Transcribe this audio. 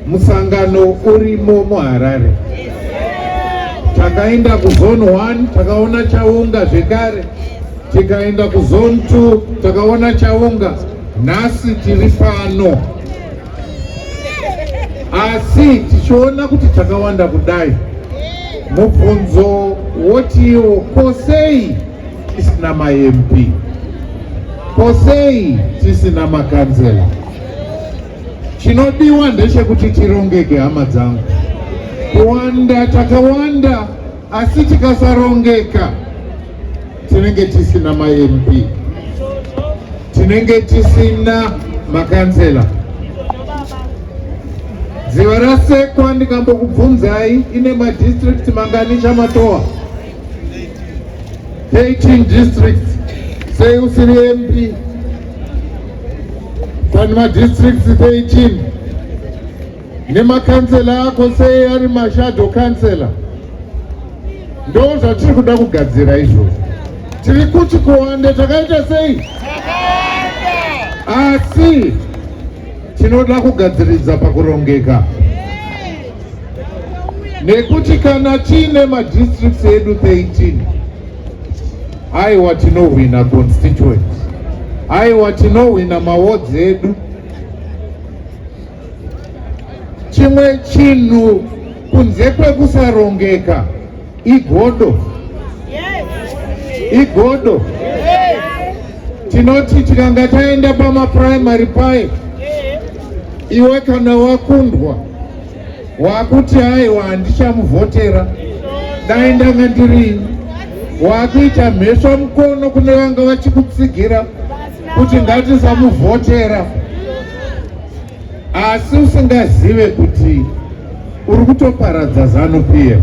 musangano urimo muHarare. Takaenda kuzone 1 takaona chaunga zvekare, tikaenda kuzone 2 takaona chaunga, nhasi tiri pano. Asi tichiona kuti takawanda kudai, mubvunzo wotiwo posei tisina ma-MP, posei tisina makanzela. Chinodiwa ndechekuti tirongeke, hama dzangu. Kuwanda takawanda, asi tikasarongeka tinenge tisina ma-MP, tinenge tisina makanzela. Dziva rasekwa ndikambokubvunzai, ine madistrict mangani chamatoa? 18 districts. Sei usiri MP? Pane madistricts 18. Nemakansela ako sei ari mashadow kansela? Ndo zvatiri kuda kugadzira izvozvo. Tiri kuti kuwanda takaita sei? Asi tinoda kugadziridza pakurongeka, nekuti kana tiine madistricts edu 13, aiwa tinohwina constituents, aiwa tinohwina mawards edu. Chimwe chinhu kunze kwekusarongeka igodo. Igodo. Tinoti tikanga taenda pamaprimary paye, iwe kana wakundwa wakuti aiwa handichamuvhotera, dai ndanga ndirini, wakuita mheswa mukono kune vanga vachikutsigira kuti ngatisamuvhotera, asi usingazive kuti uri kutoparadza ZANU-PF.